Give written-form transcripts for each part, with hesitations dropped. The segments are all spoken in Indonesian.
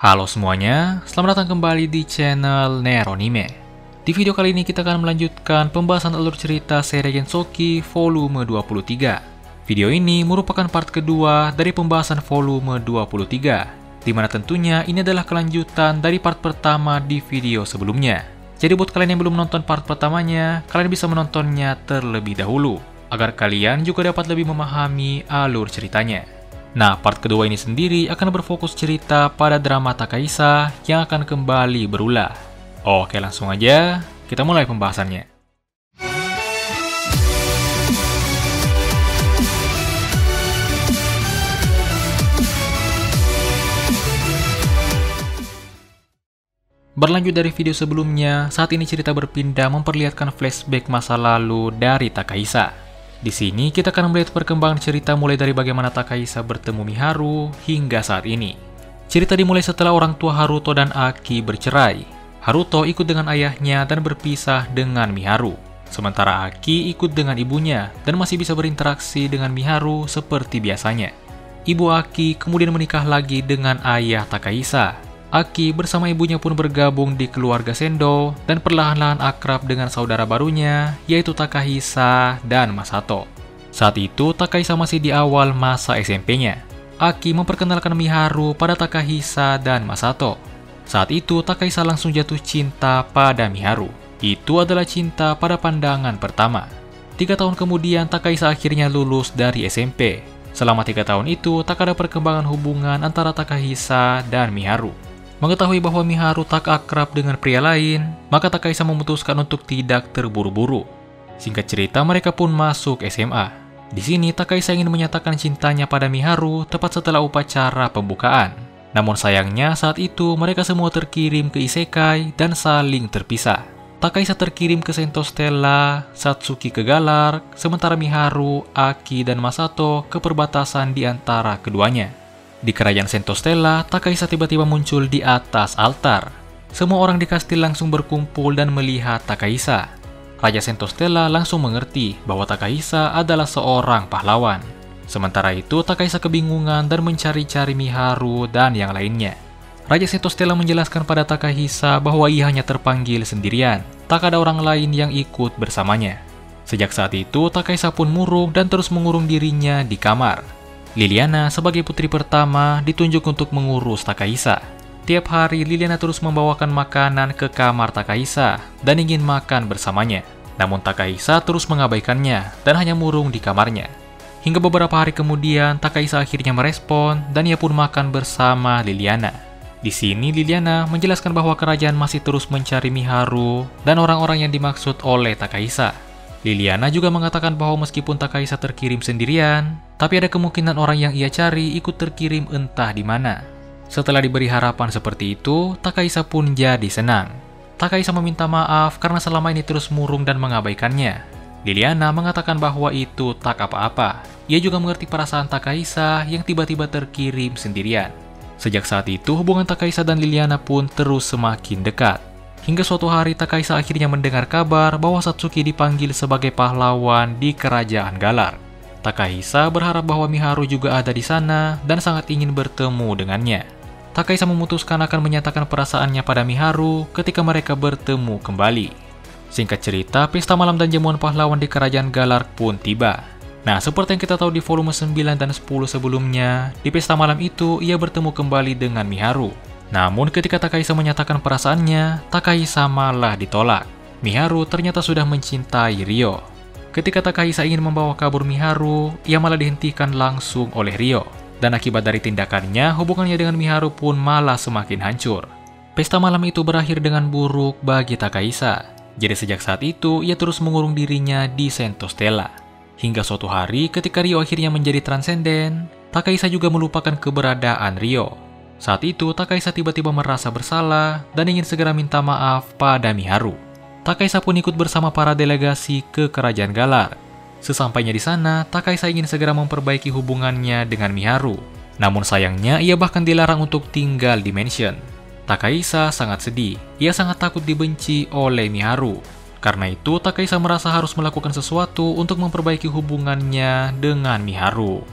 Halo semuanya, selamat datang kembali di channel Neronime. Di video kali ini kita akan melanjutkan pembahasan alur cerita seri Gensoki volume 23. Video ini merupakan part kedua dari pembahasan volume 23, dimana tentunya ini adalah kelanjutan dari part pertama di video sebelumnya. Jadi buat kalian yang belum menonton part pertamanya, kalian bisa menontonnya terlebih dahulu, agar kalian juga dapat lebih memahami alur ceritanya. Nah, part kedua ini sendiri akan berfokus cerita pada drama Takahisa yang akan kembali berulah. Oke, langsung aja kita mulai pembahasannya. Berlanjut dari video sebelumnya, saat ini cerita berpindah memperlihatkan flashback masa lalu dari Takahisa. Di sini kita akan melihat perkembangan cerita mulai dari bagaimana Takahisa bertemu Miharu hingga saat ini. Cerita dimulai setelah orang tua Haruto dan Aki bercerai. Haruto ikut dengan ayahnya dan berpisah dengan Miharu. Sementara Aki ikut dengan ibunya dan masih bisa berinteraksi dengan Miharu seperti biasanya. Ibu Aki kemudian menikah lagi dengan ayah Takahisa. Aki bersama ibunya pun bergabung di keluarga Sendo dan perlahan-lahan akrab dengan saudara barunya, yaitu Takahisa dan Masato. Saat itu, Takahisa masih di awal masa SMP-nya. Aki memperkenalkan Miharu pada Takahisa dan Masato. Saat itu, Takahisa langsung jatuh cinta pada Miharu. Itu adalah cinta pada pandangan pertama. 3 tahun kemudian, Takahisa akhirnya lulus dari SMP. Selama 3 tahun itu, tak ada perkembangan hubungan antara Takahisa dan Miharu. Mengetahui bahwa Miharu tak akrab dengan pria lain, maka Takahisa memutuskan untuk tidak terburu-buru. Singkat cerita, mereka pun masuk SMA. Di sini, Takahisa ingin menyatakan cintanya pada Miharu tepat setelah upacara pembukaan. Namun sayangnya, saat itu mereka semua terkirim ke isekai dan saling terpisah. Takahisa terkirim ke Sento Stella, Satsuki ke Galar, sementara Miharu, Aki, dan Masato ke perbatasan di antara keduanya. Di kerajaan Sento Stella, Takahisa tiba-tiba muncul di atas altar. Semua orang di kastil langsung berkumpul dan melihat Takahisa. Raja Sento Stella langsung mengerti bahwa Takahisa adalah seorang pahlawan. Sementara itu, Takahisa kebingungan dan mencari-cari Miharu dan yang lainnya. Raja Sento Stella menjelaskan pada Takahisa bahwa ia hanya terpanggil sendirian, tak ada orang lain yang ikut bersamanya. Sejak saat itu, Takahisa pun murung dan terus mengurung dirinya di kamar. Liliana sebagai putri pertama ditunjuk untuk mengurus Takahisa. Tiap hari Liliana terus membawakan makanan ke kamar Takahisa dan ingin makan bersamanya. Namun Takahisa terus mengabaikannya dan hanya murung di kamarnya. Hingga beberapa hari kemudian Takahisa akhirnya merespon dan ia pun makan bersama Liliana. Di sini Liliana menjelaskan bahwa kerajaan masih terus mencari Miharu dan orang-orang yang dimaksud oleh Takahisa. Liliana juga mengatakan bahwa meskipun Takahisa terkirim sendirian, tapi ada kemungkinan orang yang ia cari ikut terkirim entah di mana. Setelah diberi harapan seperti itu, Takahisa pun jadi senang. Takahisa meminta maaf karena selama ini terus murung dan mengabaikannya. Liliana mengatakan bahwa itu tak apa-apa. Ia juga mengerti perasaan Takahisa yang tiba-tiba terkirim sendirian. Sejak saat itu, hubungan Takahisa dan Liliana pun terus semakin dekat. Hingga suatu hari Takahisa akhirnya mendengar kabar bahwa Satsuki dipanggil sebagai pahlawan di kerajaan Galar. Takahisa berharap bahwa Miharu juga ada di sana dan sangat ingin bertemu dengannya. Takahisa memutuskan akan menyatakan perasaannya pada Miharu ketika mereka bertemu kembali. Singkat cerita, pesta malam dan jamuan pahlawan di kerajaan Galar pun tiba. Nah, seperti yang kita tahu di volume 9 dan 10 sebelumnya, di pesta malam itu ia bertemu kembali dengan Miharu. Namun ketika Takahisa menyatakan perasaannya, Takahisa malah ditolak. Miharu ternyata sudah mencintai Ryo. Ketika Takahisa ingin membawa kabur Miharu, ia malah dihentikan langsung oleh Ryo. Dan akibat dari tindakannya, hubungannya dengan Miharu pun malah semakin hancur. Pesta malam itu berakhir dengan buruk bagi Takahisa. Jadi sejak saat itu, ia terus mengurung dirinya di Sento Stella. Hingga suatu hari ketika Ryo akhirnya menjadi transenden, Takahisa juga melupakan keberadaan Ryo. Saat itu, Takahisa tiba-tiba merasa bersalah dan ingin segera minta maaf pada Miharu. Takahisa pun ikut bersama para delegasi ke kerajaan Galar. Sesampainya di sana, Takahisa ingin segera memperbaiki hubungannya dengan Miharu. Namun sayangnya, ia bahkan dilarang untuk tinggal di mansion. Takahisa sangat sedih. Ia sangat takut dibenci oleh Miharu. Karena itu, Takahisa merasa harus melakukan sesuatu untuk memperbaiki hubungannya dengan Miharu.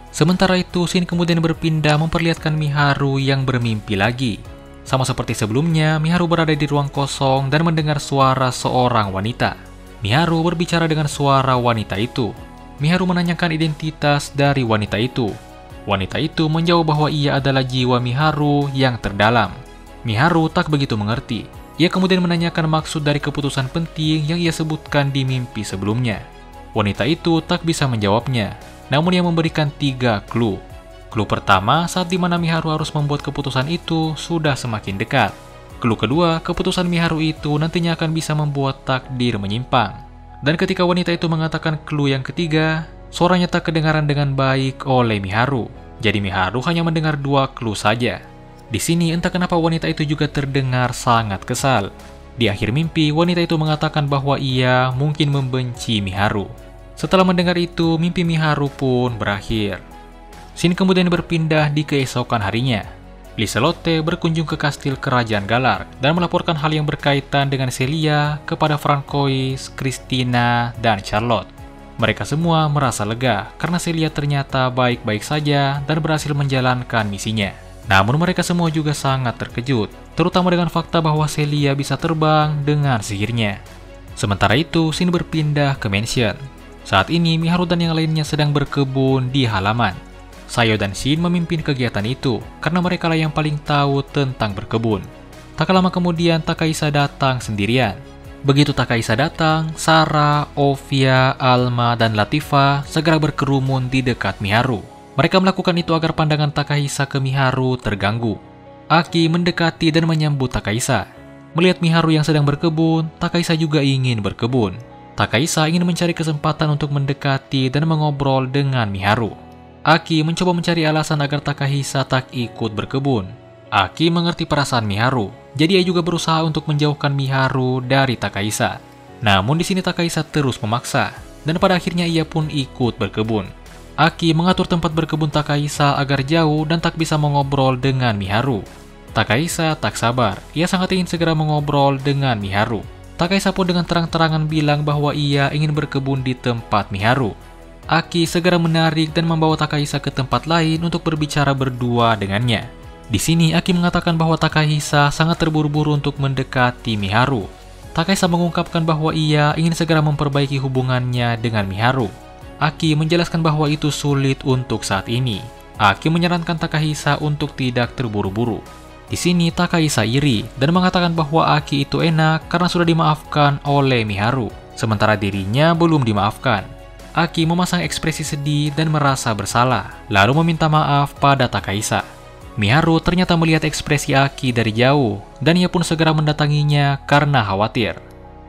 Sementara itu, scene kemudian berpindah memperlihatkan Miharu yang bermimpi lagi. Sama seperti sebelumnya, Miharu berada di ruang kosong dan mendengar suara seorang wanita. Miharu berbicara dengan suara wanita itu. Miharu menanyakan identitas dari wanita itu. Wanita itu menjawab bahwa ia adalah jiwa Miharu yang terdalam. Miharu tak begitu mengerti. Ia kemudian menanyakan maksud dari keputusan penting yang ia sebutkan di mimpi sebelumnya. Wanita itu tak bisa menjawabnya, namun ia memberikan 3 clue. Clue pertama, saat dimana Miharu harus membuat keputusan itu sudah semakin dekat. Clue kedua, keputusan Miharu itu nantinya akan bisa membuat takdir menyimpang. Dan ketika wanita itu mengatakan clue yang ketiga, suaranya tak kedengaran dengan baik oleh Miharu. Jadi Miharu hanya mendengar 2 clue saja. Di sini entah kenapa wanita itu juga terdengar sangat kesal. Di akhir mimpi, wanita itu mengatakan bahwa ia mungkin membenci Miharu. Setelah mendengar itu, mimpi Miharu pun berakhir. Scene kemudian berpindah di keesokan harinya. Liselotte berkunjung ke kastil kerajaan Galar dan melaporkan hal yang berkaitan dengan Celia kepada Francois, Christina, dan Charlotte. Mereka semua merasa lega karena Celia ternyata baik-baik saja dan berhasil menjalankan misinya. Namun mereka semua juga sangat terkejut, terutama dengan fakta bahwa Celia bisa terbang dengan sihirnya. Sementara itu, scene berpindah ke mansion. Saat ini, Miharu dan yang lainnya sedang berkebun di halaman. Sayo dan Shin memimpin kegiatan itu karena mereka lah yang paling tahu tentang berkebun. Tak lama kemudian Takahisa datang sendirian. Begitu Takahisa datang, Sarah, Ovia, Alma, dan Latifa segera berkerumun di dekat Miharu. Mereka melakukan itu agar pandangan Takahisa ke Miharu terganggu. Aki mendekati dan menyambut Takahisa. Melihat Miharu yang sedang berkebun, Takahisa juga ingin berkebun. Takahisa ingin mencari kesempatan untuk mendekati dan mengobrol dengan Miharu. Aki mencoba mencari alasan agar Takahisa tak ikut berkebun. Aki mengerti perasaan Miharu, jadi ia juga berusaha untuk menjauhkan Miharu dari Takahisa. Namun di sini Takahisa terus memaksa, dan pada akhirnya ia pun ikut berkebun. Aki mengatur tempat berkebun Takahisa agar jauh dan tak bisa mengobrol dengan Miharu. Takahisa tak sabar, ia sangat ingin segera mengobrol dengan Miharu. Takahisa pun dengan terang-terangan bilang bahwa ia ingin berkebun di tempat Miharu. Aki segera menarik dan membawa Takahisa ke tempat lain untuk berbicara berdua dengannya. Di sini Aki mengatakan bahwa Takahisa sangat terburu-buru untuk mendekati Miharu. Takahisa mengungkapkan bahwa ia ingin segera memperbaiki hubungannya dengan Miharu. Aki menjelaskan bahwa itu sulit untuk saat ini. Aki menyarankan Takahisa untuk tidak terburu-buru. Di sini Takahisa iri dan mengatakan bahwa Aki itu enak karena sudah dimaafkan oleh Miharu, sementara dirinya belum dimaafkan. Aki memasang ekspresi sedih dan merasa bersalah, lalu meminta maaf pada Takahisa. Miharu ternyata melihat ekspresi Aki dari jauh, dan ia pun segera mendatanginya karena khawatir.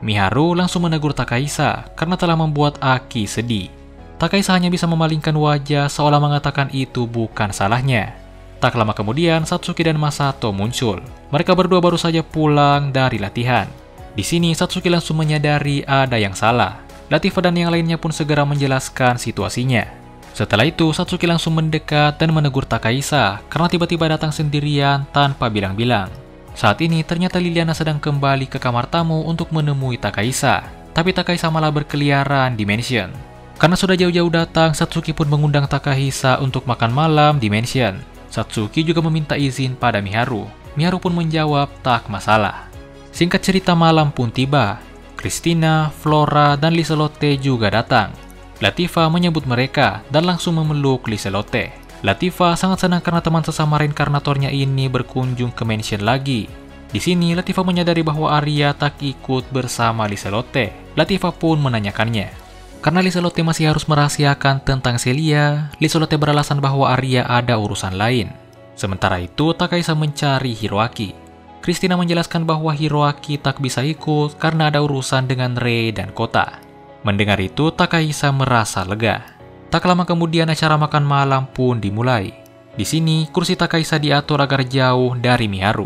Miharu langsung menegur Takahisa karena telah membuat Aki sedih. Takahisa hanya bisa memalingkan wajah seolah mengatakan itu bukan salahnya. Tak lama kemudian, Satsuki dan Masato muncul. Mereka berdua baru saja pulang dari latihan. Di sini, Satsuki langsung menyadari ada yang salah. Latifa dan yang lainnya pun segera menjelaskan situasinya. Setelah itu, Satsuki langsung mendekat dan menegur Takahisa karena tiba-tiba datang sendirian tanpa bilang-bilang. Saat ini, ternyata Liliana sedang kembali ke kamar tamu untuk menemui Takahisa. Tapi Takahisa malah berkeliaran di mansion. Karena sudah jauh-jauh datang, Satsuki pun mengundang Takahisa untuk makan malam di mansion. Satsuki juga meminta izin pada Miharu. Miharu pun menjawab tak masalah. Singkat cerita, malam pun tiba. Christina, Flora, dan Liselotte juga datang. Latifa menyambut mereka dan langsung memeluk Liselotte. Latifa sangat senang karena teman sesama reinkarnatornya ini berkunjung ke mansion lagi. Di sini, Latifa menyadari bahwa Arya tak ikut bersama Liselotte. Latifa pun menanyakannya. Karena Liselotte masih harus merahasiakan tentang Celia, Liselotte beralasan bahwa Arya ada urusan lain. Sementara itu, Takahisa mencari Hiroaki. Christina menjelaskan bahwa Hiroaki tak bisa ikut karena ada urusan dengan Rei dan Kota. Mendengar itu, Takahisa merasa lega. Tak lama kemudian acara makan malam pun dimulai. Di sini, kursi Takahisa diatur agar jauh dari Miharu.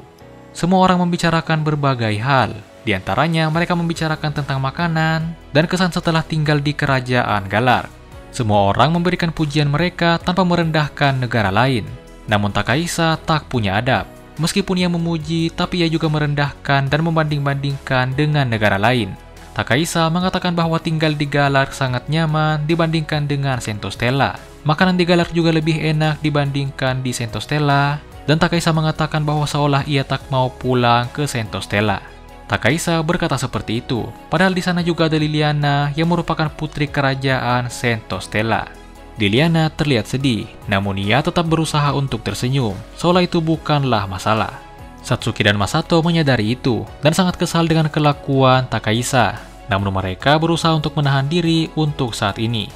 Semua orang membicarakan berbagai hal. Di antaranya, mereka membicarakan tentang makanan dan kesan setelah tinggal di kerajaan Galar. Semua orang memberikan pujian mereka tanpa merendahkan negara lain. Namun Takahisa tak punya adab. Meskipun ia memuji, tapi ia juga merendahkan dan membanding-bandingkan dengan negara lain. Takahisa mengatakan bahwa tinggal di Galar sangat nyaman dibandingkan dengan Sentostella. Makanan di Galar juga lebih enak dibandingkan di Sentostella, dan Takahisa mengatakan bahwa seolah ia tak mau pulang ke Sentostella. Takahisa berkata seperti itu, padahal di sana juga ada Liliana yang merupakan putri kerajaan Sentostella. Liliana terlihat sedih, namun ia tetap berusaha untuk tersenyum, seolah itu bukanlah masalah. Satsuki dan Masato menyadari itu dan sangat kesal dengan kelakuan Takahisa, namun mereka berusaha untuk menahan diri untuk saat ini.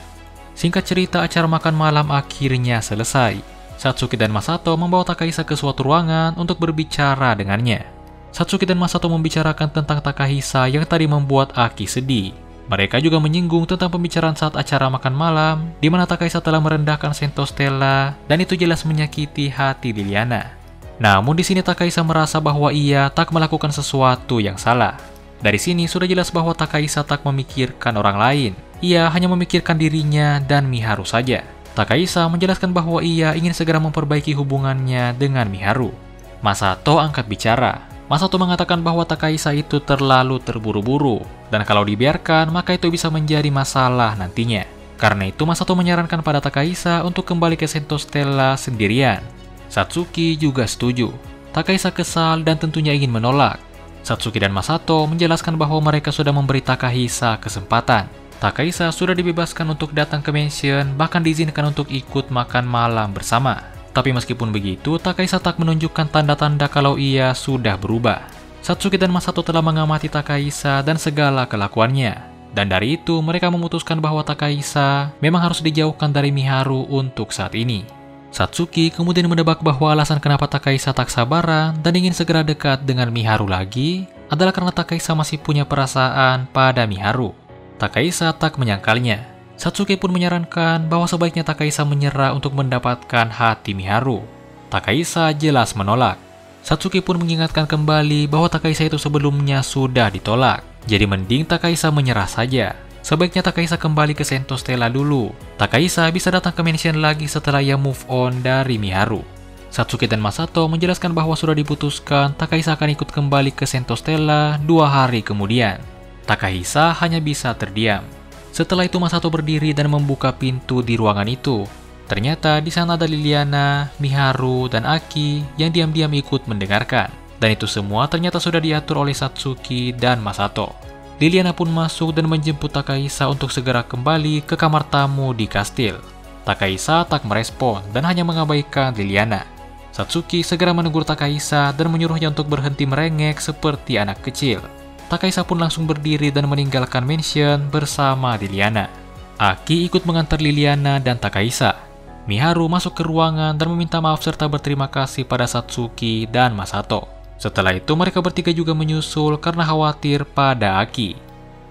Singkat cerita, acara makan malam akhirnya selesai. Satsuki dan Masato membawa Takahisa ke suatu ruangan untuk berbicara dengannya. Satsuki dan Masato membicarakan tentang Takahisa yang tadi membuat Aki sedih. Mereka juga menyinggung tentang pembicaraan saat acara makan malam, di mana Takahisa telah merendahkan Sentostella, dan itu jelas menyakiti hati Liliana. Namun di sini Takahisa merasa bahwa ia tak melakukan sesuatu yang salah. Dari sini sudah jelas bahwa Takahisa tak memikirkan orang lain. Ia hanya memikirkan dirinya dan Miharu saja. Takahisa menjelaskan bahwa ia ingin segera memperbaiki hubungannya dengan Miharu. Masato angkat bicara. Masato mengatakan bahwa Takahisa itu terlalu terburu-buru, dan kalau dibiarkan maka itu bisa menjadi masalah nantinya. Karena itu Masato menyarankan pada Takahisa untuk kembali ke Sentostella sendirian. Satsuki juga setuju. Takahisa kesal dan tentunya ingin menolak. Satsuki dan Masato menjelaskan bahwa mereka sudah memberi Takahisa kesempatan. Takahisa sudah dibebaskan untuk datang ke mansion, bahkan diizinkan untuk ikut makan malam bersama. Tapi meskipun begitu, Takahisa tak menunjukkan tanda-tanda kalau ia sudah berubah. Satsuki dan Masato telah mengamati Takahisa dan segala kelakuannya. Dan dari itu, mereka memutuskan bahwa Takahisa memang harus dijauhkan dari Miharu untuk saat ini. Satsuki kemudian menebak bahwa alasan kenapa Takahisa tak sabaran dan ingin segera dekat dengan Miharu lagi adalah karena Takahisa masih punya perasaan pada Miharu. Takahisa tak menyangkalnya. Satsuki pun menyarankan bahwa sebaiknya Takahisa menyerah untuk mendapatkan hati Miharu. Takahisa jelas menolak. Satsuki pun mengingatkan kembali bahwa Takahisa itu sebelumnya sudah ditolak. Jadi mending Takahisa menyerah saja. Sebaiknya Takahisa kembali ke Sentostella dulu. Takahisa bisa datang ke mansion lagi setelah ia move on dari Miharu. Satsuki dan Masato menjelaskan bahwa sudah diputuskan Takahisa akan ikut kembali ke Sentostella 2 hari kemudian. Takahisa hanya bisa terdiam. Setelah itu Masato berdiri dan membuka pintu di ruangan itu. Ternyata di sana ada Liliana, Miharu, dan Aki yang diam-diam ikut mendengarkan. Dan itu semua ternyata sudah diatur oleh Satsuki dan Masato. Liliana pun masuk dan menjemput Takahisa untuk segera kembali ke kamar tamu di kastil. Takahisa tak merespon dan hanya mengabaikan Liliana. Satsuki segera menegur Takahisa dan menyuruhnya untuk berhenti merengek seperti anak kecil. Takahisa pun langsung berdiri dan meninggalkan mansion bersama Liliana. Aki ikut mengantar Liliana dan Takahisa. Miharu masuk ke ruangan dan meminta maaf serta berterima kasih pada Satsuki dan Masato. Setelah itu mereka bertiga juga menyusul karena khawatir pada Aki.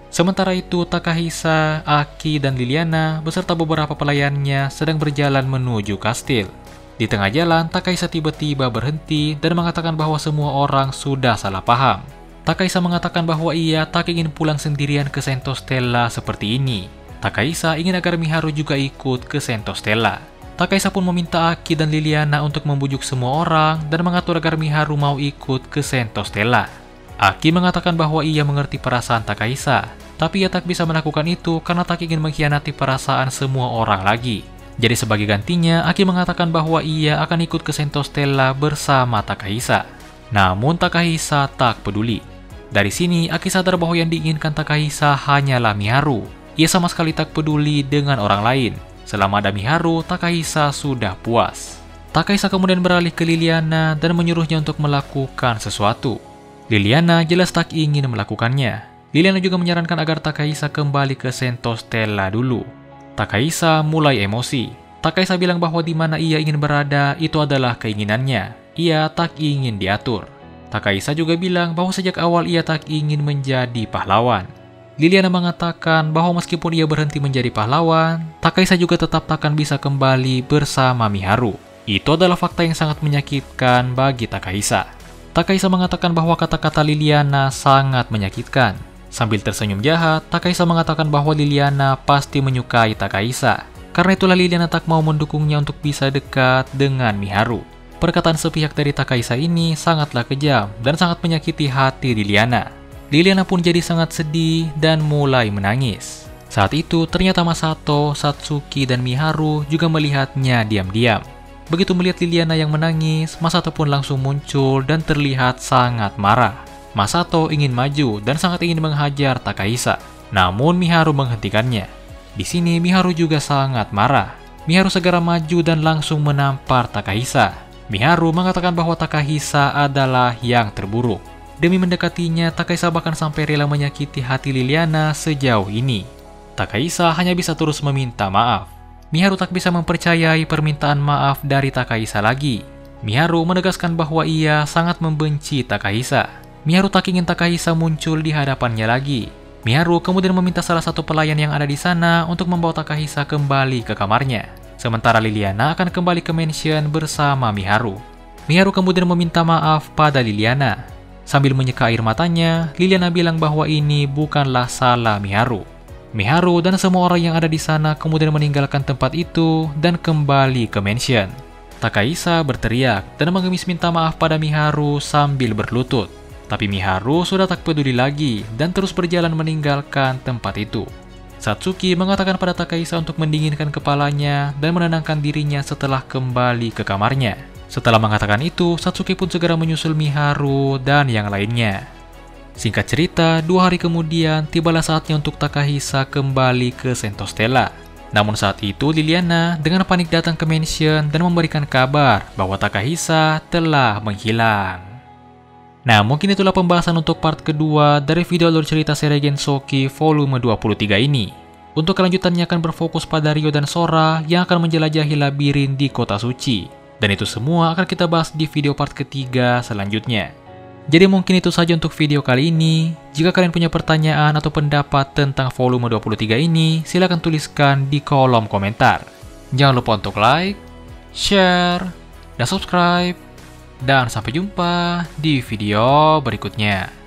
Sementara itu Takahisa, Aki, dan Liliana beserta beberapa pelayannya sedang berjalan menuju kastil. Di tengah jalan, Takahisa tiba-tiba berhenti dan mengatakan bahwa semua orang sudah salah paham. Takahisa mengatakan bahwa ia tak ingin pulang sendirian ke Sentostella seperti ini. Takahisa ingin agar Miharu juga ikut ke Sentostella. Takahisa pun meminta Aki dan Liliana untuk membujuk semua orang dan mengatur agar Miharu mau ikut ke Sentostella. Aki mengatakan bahwa ia mengerti perasaan Takahisa, tapi ia tak bisa melakukan itu karena tak ingin mengkhianati perasaan semua orang lagi. Jadi sebagai gantinya, Aki mengatakan bahwa ia akan ikut ke Sentostella bersama Takahisa. Namun Takahisa tak peduli. Dari sini, Aki sadar bahwa yang diinginkan Takahisa hanyalah Miharu. Ia sama sekali tak peduli dengan orang lain. Selama ada Miharu, Takahisa sudah puas. Takahisa kemudian beralih ke Liliana dan menyuruhnya untuk melakukan sesuatu. Liliana jelas tak ingin melakukannya. Liliana juga menyarankan agar Takahisa kembali ke Sentostella dulu. Takahisa mulai emosi. Takahisa bilang bahwa di mana ia ingin berada itu adalah keinginannya. Ia tak ingin diatur. Takahisa juga bilang bahwa sejak awal ia tak ingin menjadi pahlawan. Liliana mengatakan bahwa meskipun ia berhenti menjadi pahlawan, Takahisa juga tetap takkan bisa kembali bersama Miharu. Itu adalah fakta yang sangat menyakitkan bagi Takahisa. Takahisa mengatakan bahwa kata-kata Liliana sangat menyakitkan. Sambil tersenyum jahat, Takahisa mengatakan bahwa Liliana pasti menyukai Takahisa. Karena itulah Liliana tak mau mendukungnya untuk bisa dekat dengan Miharu. Perkataan sepihak dari Takahisa ini sangatlah kejam dan sangat menyakiti hati Liliana. Liliana pun jadi sangat sedih dan mulai menangis. Saat itu ternyata Masato, Satsuki, dan Miharu juga melihatnya diam-diam. Begitu melihat Liliana yang menangis, Masato pun langsung muncul dan terlihat sangat marah. Masato ingin maju dan sangat ingin menghajar Takahisa. Namun Miharu menghentikannya. Di sini Miharu juga sangat marah. Miharu segera maju dan langsung menampar Takahisa. Miharu mengatakan bahwa Takahisa adalah yang terburuk. Demi mendekatinya, Takahisa bahkan sampai rela menyakiti hati Liliana sejauh ini. Takahisa hanya bisa terus meminta maaf. Miharu tak bisa mempercayai permintaan maaf dari Takahisa lagi. Miharu menegaskan bahwa ia sangat membenci Takahisa. Miharu tak ingin Takahisa muncul di hadapannya lagi. Miharu kemudian meminta salah satu pelayan yang ada di sana untuk membawa Takahisa kembali ke kamarnya. Sementara Liliana akan kembali ke mansion bersama Miharu. Miharu kemudian meminta maaf pada Liliana. Sambil menyeka air matanya, Liliana bilang bahwa ini bukanlah salah Miharu. Miharu dan semua orang yang ada di sana kemudian meninggalkan tempat itu dan kembali ke mansion. Takahisa berteriak dan mengemis minta maaf pada Miharu sambil berlutut. Tapi Miharu sudah tak peduli lagi dan terus berjalan meninggalkan tempat itu. Satsuki mengatakan pada Takahisa untuk mendinginkan kepalanya dan menenangkan dirinya setelah kembali ke kamarnya. Setelah mengatakan itu, Satsuki pun segera menyusul Miharu dan yang lainnya. Singkat cerita, 2 hari kemudian tibalah saatnya untuk Takahisa kembali ke Sentostella. Namun saat itu Liliana dengan panik datang ke mansion dan memberikan kabar bahwa Takahisa telah menghilang. Nah, mungkin itulah pembahasan untuk part kedua dari video alur cerita seri Gensoki volume 23 ini. Untuk kelanjutannya akan berfokus pada Ryo dan Sora yang akan menjelajahi labirin di kota suci. Dan itu semua akan kita bahas di video part ketiga selanjutnya. Jadi mungkin itu saja untuk video kali ini. Jika kalian punya pertanyaan atau pendapat tentang volume 23 ini, silahkan tuliskan di kolom komentar. Jangan lupa untuk like, share, dan subscribe. Dan sampai jumpa di video berikutnya.